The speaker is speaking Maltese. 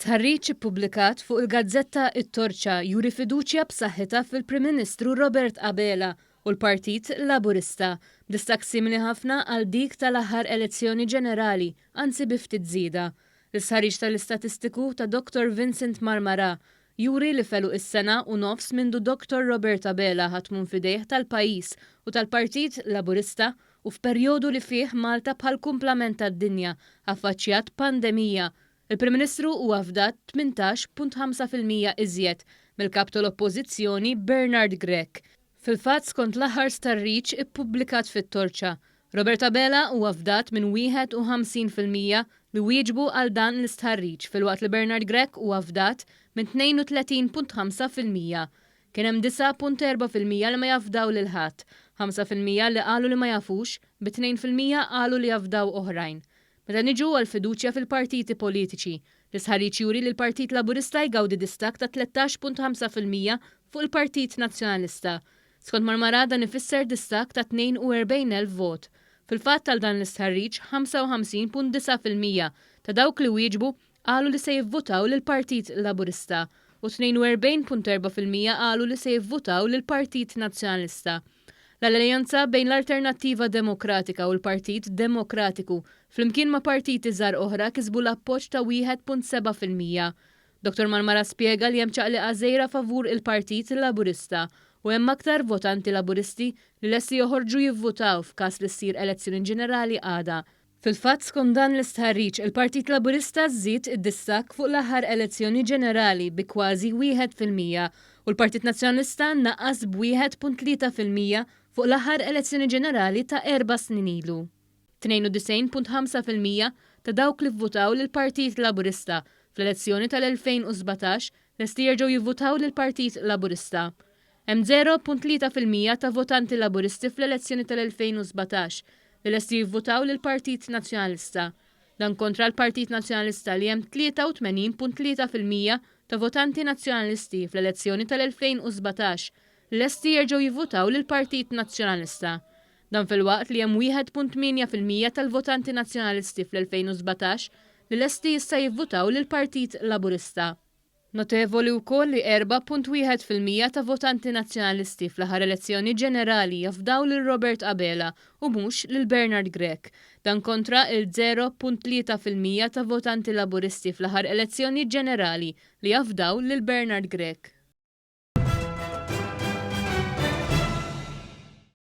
Stħarriġ ippubblikat fuq il-gazzetta it-Torċa juri fiduċja b'saħħitha fil-Prim Ministru Robert Abela u l-Partit Laburista b'distak simili ħafna għal dik tal-aħħar elezzjoni ġenerali, anzi bi ftit żieda. L-istħarriġ tal-istatistiku ta' Dr Vincent Marmarà juri li felu is-sena u nofs mindu Dr Robert Abela ħatmun fidejh tal-pajjiż u tal-Partit Laburista u f'perjodu li fih Malta bħall-kumplament tad-dinja affaċċjat pandemija. Il-Prim Ministru huwa fdat 18.5% iżjed mill-Kap tal-Oppożizzjoni Bernard Grech. Fil-fatt skont l-aħħar stħarriġ ippubblikat fit-Torċa, Robert Abela huwa fdat minn 51% li wieġbu għal dan l-istħarriġ filwaqt li Bernard Grech huwa fdat minn 32.5%. Kien hemm 9.4% li ma jafdaw lil ħadd, 5% li qalu li ma jafux, bi 2% qalu li jafdaw oħrajn. Meta niġu għal fiduċja fil-partiti politiċi, l-istħarriġ juri li l-Partit Laburista jgawdi distak ta' 13.5% fuq il-Partit Nazzjonalista. Skont Marmarà dan ifisser distak ta' 42,000 vot. Fil-fatt tal dan l-istħarriġ 55.9% ta' dawk li wieġbu qalu li se jivvotaw lill-Partit Laburista u 42.4% qalu li se jivvotaw lill-Partit Nazzjonalista. L-alleanza bejn l-Alternattiva Demokratika u l-Partit Demokratiku flimkien ma' partiti żgħar oħra kisbu l-appoġġ ta' 1.7%. Dr Marmarà spjega li hemm ċaqliqa żgħira favur il-Partit Laburista u hemm aktar votanti Laburisti li lesti joħorġu jivvotaw f'każ li ssir elezzjoni ġenerali għada. Fil-fatt skont dan l-istħarriġ il-Partit Laburista żied id-distak fuq l-aħħar elezzjoni ġenerali bi kważi 1% u l-Partit Nazzjonalista naqqas b'1.3% fuq l-aħħar elezzjoni ġenerali ta' 4 snin ilu. 92.5% ta' dawk li vvotaw lill-Partit Laburista fl-elezzjoni tal-2017 lesti jerġgħu jivvotaw lill-Partit Laburista. Hemm 0.3% ta' votanti Laburisti fl-elezzjoni tal-2017 li lesti jivvotaw lill-Partit Nazzjonalista. Dan kontra l-Partit Nazzjonalista li hemm 83.3% ta' votanti nazzjonalisti fl-elezzjoni tal-2017 li lesti jerġgħu jivvotaw lill-Partit Nazzjonalista. Dan fil-waqt li hemm 1.8% tal-votanti nazzjonalisti fl-2017 li lesti issa jivvotaw lill-Partit Laburista. Notevoli wkoll li 4.1% ta' votanti nazzjonalisti fl-aħħar elezzjoni ġenerali jafdaw lil Robert Abela u mhux lil Bernard Grech. Dan kontra il-0.3% ta' votanti Laburisti fl-aħħar elezzjoni ġenerali li jafdaw lil Bernard Grech.